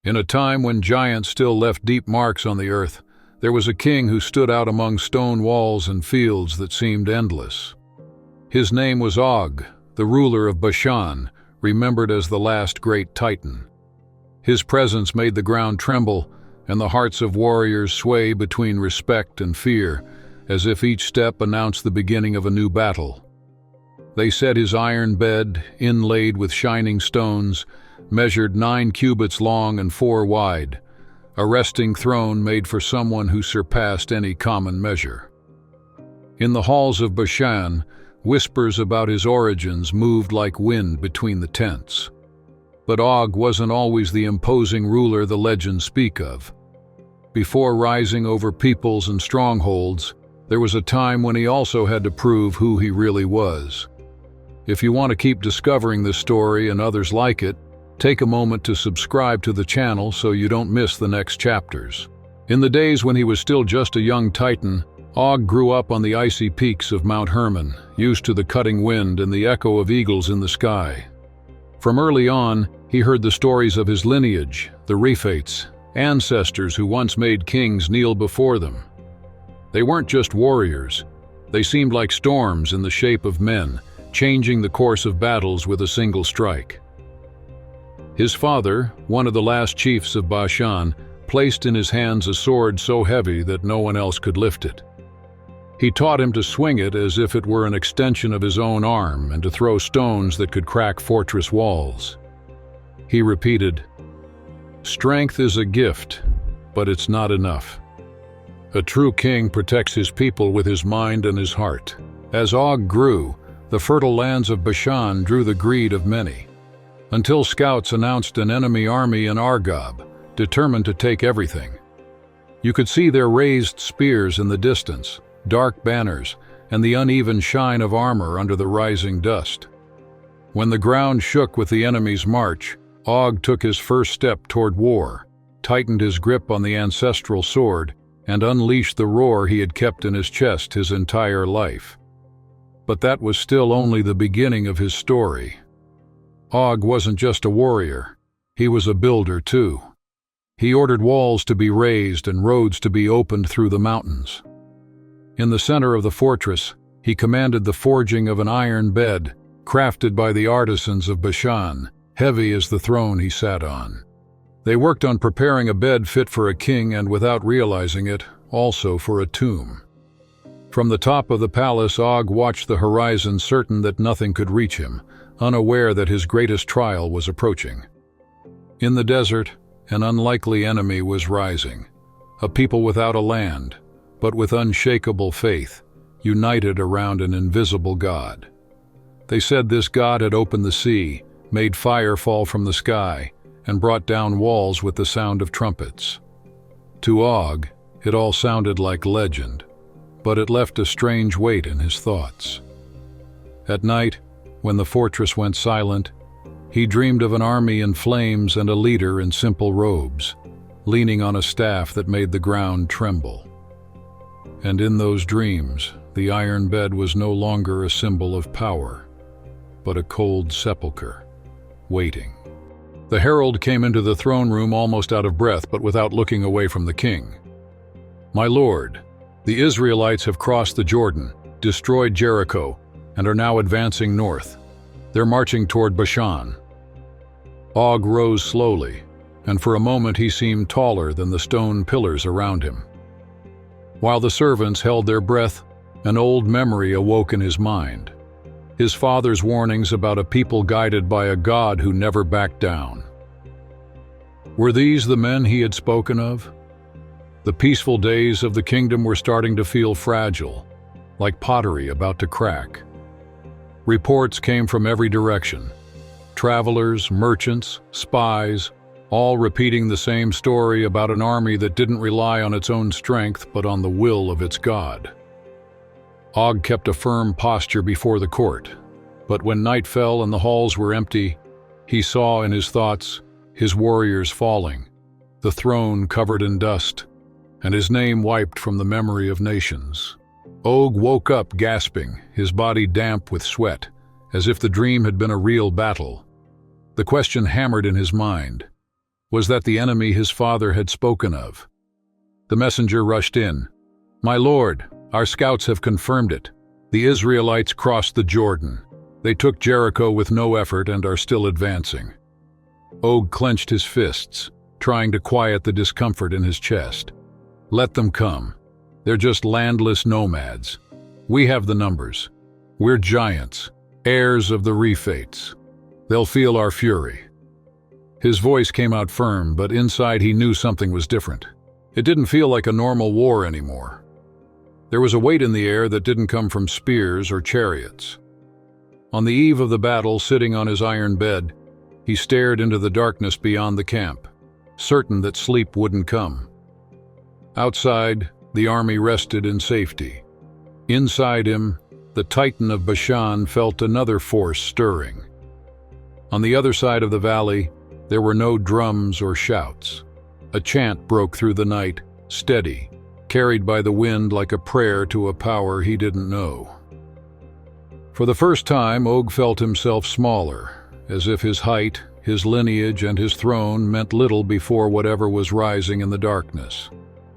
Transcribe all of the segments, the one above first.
In a time when giants still left deep marks on the earth, there was a king who stood out among stone walls and fields that seemed endless. His name was Og, the ruler of Bashan, remembered as the last great titan. His presence made the ground tremble and the hearts of warriors sway between respect and fear, as if each step announced the beginning of a new battle. They said his iron bed, inlaid with shining stones, measured 9 cubits long and 4 wide, a resting throne made for someone who surpassed any common measure. In the halls of Bashan, whispers about his origins moved like wind between the tents. But Og wasn't always the imposing ruler the legends speak of. Before rising over peoples and strongholds, there was a time when he also had to prove who he really was. If you want to keep discovering this story and others like it, take a moment to subscribe to the channel so you don't miss the next chapters. In the days when he was still just a young titan, Og grew up on the icy peaks of Mount Hermon, used to the cutting wind and the echo of eagles in the sky. From early on, he heard the stories of his lineage, the Rephates, ancestors who once made kings kneel before them. They weren't just warriors. They seemed like storms in the shape of men, changing the course of battles with a single strike. His father, one of the last chiefs of Bashan, placed in his hands a sword so heavy that no one else could lift it. He taught him to swing it as if it were an extension of his own arm and to throw stones that could crack fortress walls. He repeated, "Strength is a gift, but it's not enough. A true king protects his people with his mind and his heart." As Og grew, the fertile lands of Bashan drew the greed of many, until scouts announced an enemy army in Argob, determined to take everything. You could see their raised spears in the distance, dark banners, and the uneven shine of armor under the rising dust. When the ground shook with the enemy's march, Og took his first step toward war, tightened his grip on the ancestral sword, and unleashed the roar he had kept in his chest his entire life. But that was still only the beginning of his story. Og wasn't just a warrior, he was a builder too. He ordered walls to be raised and roads to be opened through the mountains. In the center of the fortress, he commanded the forging of an iron bed, crafted by the artisans of Bashan, heavy as the throne he sat on. They worked on preparing a bed fit for a king and, without realizing it, also for a tomb. From the top of the palace, Og watched the horizon, certain that nothing could reach him, unaware that his greatest trial was approaching. In the desert, an unlikely enemy was rising, a people without a land, but with unshakable faith, united around an invisible God. They said this God had opened the sea, made fire fall from the sky, and brought down walls with the sound of trumpets. To Og, it all sounded like legend, but it left a strange weight in his thoughts. At night, when the fortress went silent, he dreamed of an army in flames and a leader in simple robes, leaning on a staff that made the ground tremble. And in those dreams, the iron bed was no longer a symbol of power, but a cold sepulchre, waiting. The herald came into the throne room almost out of breath, but without looking away from the king. "My lord, the Israelites have crossed the Jordan, destroyed Jericho, and are now advancing north. They're marching toward Bashan." Og rose slowly, and for a moment he seemed taller than the stone pillars around him. While the servants held their breath, an old memory awoke in his mind. His father's warnings about a people guided by a God who never backed down. Were these the men he had spoken of? The peaceful days of the kingdom were starting to feel fragile, like pottery about to crack. Reports came from every direction. Travelers, merchants, spies, all repeating the same story about an army that didn't rely on its own strength but on the will of its God. Og kept a firm posture before the court, but when night fell and the halls were empty, he saw in his thoughts his warriors falling, the throne covered in dust, and his name wiped from the memory of nations. Og woke up gasping, his body damp with sweat, as if the dream had been a real battle. The question hammered in his mind: Was that the enemy his father had spoken of? The messenger rushed in. "My lord, our scouts have confirmed it. The Israelites crossed the Jordan. They took Jericho with no effort and are still advancing." Og clenched his fists, trying to quiet the discomfort in his chest. "Let them come. They're just landless nomads. We have the numbers. We're giants, heirs of the Rephates. They'll feel our fury." His voice came out firm, but inside he knew something was different. It didn't feel like a normal war anymore. There was a weight in the air that didn't come from spears or chariots. On the eve of the battle, sitting on his iron bed, he stared into the darkness beyond the camp, certain that sleep wouldn't come. Outside, the army rested in safety. Inside him, the Titan of Bashan felt another force stirring. On the other side of the valley, there were no drums or shouts. A chant broke through the night, steady, carried by the wind like a prayer to a power he didn't know. For the first time, Og felt himself smaller, as if his height, his lineage, and his throne meant little before whatever was rising in the darkness.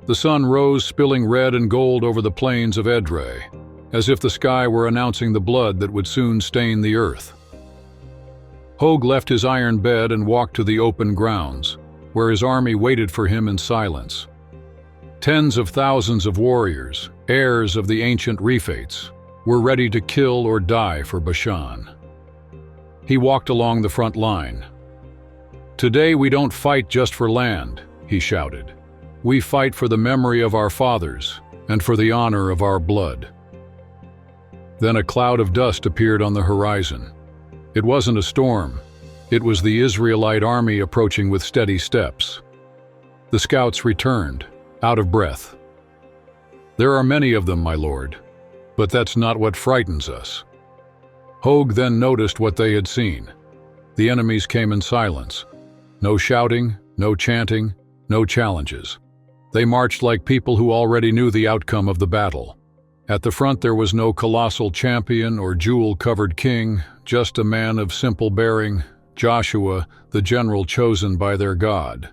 The sun rose, spilling red and gold over the plains of Edrei, as if the sky were announcing the blood that would soon stain the earth. Og left his iron bed and walked to the open grounds, where his army waited for him in silence. Tens of thousands of warriors, heirs of the ancient Rephates, were ready to kill or die for Bashan. He walked along the front line. "Today we don't fight just for land," he shouted. "We fight for the memory of our fathers and for the honor of our blood." Then a cloud of dust appeared on the horizon. It wasn't a storm. It was the Israelite army approaching with steady steps. The scouts returned, out of breath. "There are many of them, my lord, but that's not what frightens us." Og then noticed what they had seen. The enemies came in silence. No shouting, no chanting, no challenges. They marched like people who already knew the outcome of the battle. At the front there was no colossal champion or jewel-covered king, just a man of simple bearing, Joshua, the general chosen by their God.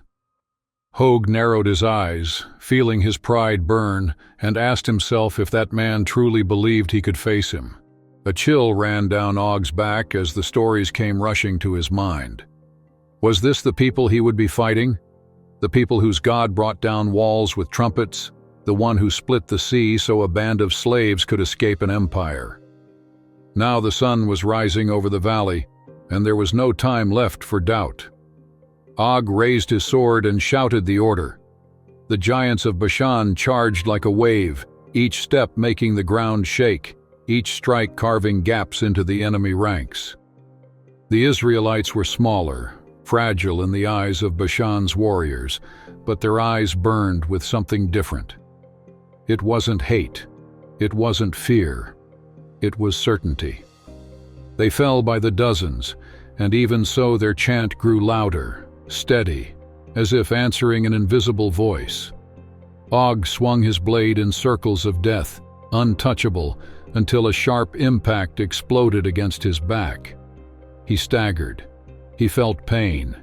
Og narrowed his eyes, feeling his pride burn, and asked himself if that man truly believed he could face him. A chill ran down Og's back as the stories came rushing to his mind. Was this the people he would be fighting? The people whose God brought down walls with trumpets? The one who split the sea so a band of slaves could escape an empire? Now the sun was rising over the valley, and there was no time left for doubt. Og raised his sword and shouted the order. The giants of Bashan charged like a wave, each step making the ground shake, each strike carving gaps into the enemy ranks. The Israelites were smaller, fragile in the eyes of Bashan's warriors, but their eyes burned with something different. It wasn't hate. It wasn't fear. It was certainty. They fell by the dozens, and even so their chant grew louder, steady, as if answering an invisible voice. Og swung his blade in circles of death, untouchable, until a sharp impact exploded against his back. He staggered. He felt pain.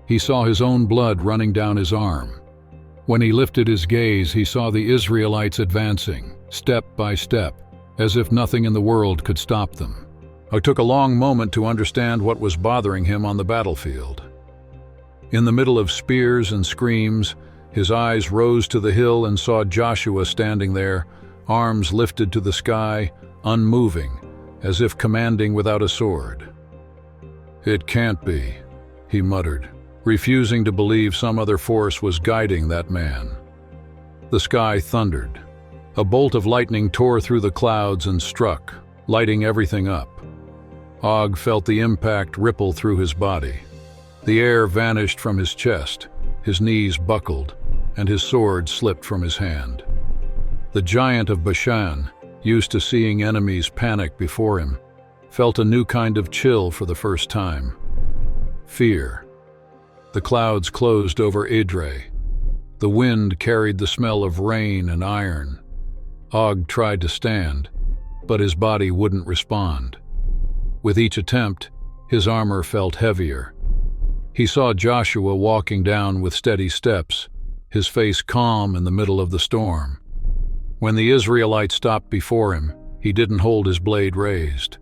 He saw his own blood running down his arm. When he lifted his gaze, he saw the Israelites advancing, step by step, as if nothing in the world could stop them. It took a long moment to understand what was bothering him on the battlefield. In the middle of spears and screams, his eyes rose to the hill and saw Joshua standing there, arms lifted to the sky, unmoving, as if commanding without a sword. "It can't be," he muttered, refusing to believe some other force was guiding that man. The sky thundered. A bolt of lightning tore through the clouds and struck, lighting everything up. Og felt the impact ripple through his body. The air vanished from his chest, his knees buckled, and his sword slipped from his hand. The giant of Bashan, used to seeing enemies panic before him, felt a new kind of chill for the first time. Fear. The clouds closed over Edrei. The wind carried the smell of rain and iron. Og tried to stand, but his body wouldn't respond. With each attempt, his armor felt heavier. He saw Joshua walking down with steady steps, his face calm in the middle of the storm. When the Israelites stopped before him, he didn't hold his blade raised.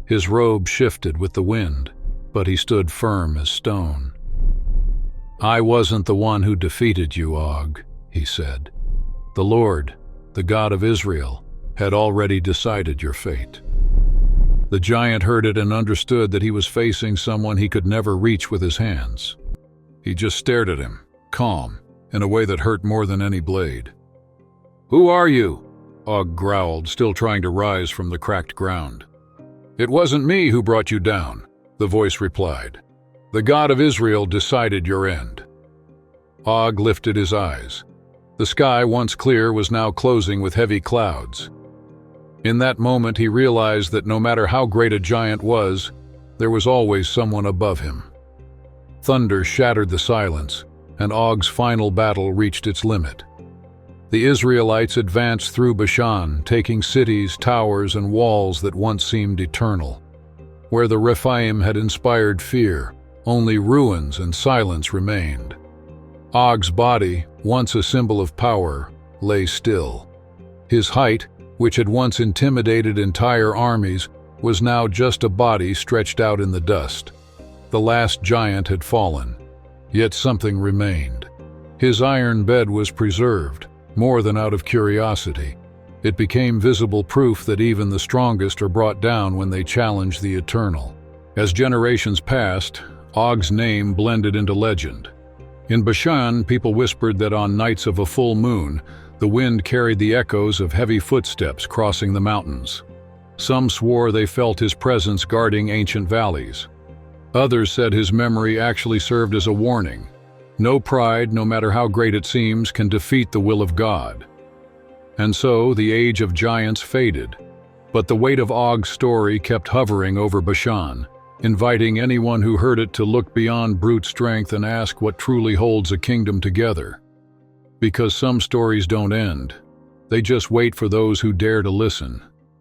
His robe shifted with the wind, but he stood firm as stone. "I wasn't the one who defeated you, Og," he said. "The Lord, the God of Israel, had already decided your fate." The giant heard it and understood that he was facing someone he could never reach with his hands. He just stared at him, calm, in a way that hurt more than any blade. "Who are you?" Og growled, still trying to rise from the cracked ground. "It wasn't me who brought you down," the voice replied. "The God of Israel decided your end." Og lifted his eyes. The sky, once clear, was now closing with heavy clouds. In that moment, he realized that no matter how great a giant was, there was always someone above him. Thunder shattered the silence, and Og's final battle reached its limit. The Israelites advanced through Bashan, taking cities, towers, and walls that once seemed eternal. Where the Rephaim had inspired fear, only ruins and silence remained. Og's body, once a symbol of power, lay still. His height, which had once intimidated entire armies, was now just a body stretched out in the dust. The last giant had fallen, yet something remained. His iron bed was preserved, more than out of curiosity. It became visible proof that even the strongest are brought down when they challenge the eternal. As generations passed, Og's name blended into legend. In Bashan, people whispered that on nights of a full moon, the wind carried the echoes of heavy footsteps crossing the mountains. Some swore they felt his presence guarding ancient valleys. Others said his memory actually served as a warning. No pride, no matter how great it seems, can defeat the will of God. And so the age of giants faded, but the weight of Og's story kept hovering over Bashan, inviting anyone who heard it to look beyond brute strength and ask what truly holds a kingdom together. Because some stories don't end, they just wait for those who dare to listen.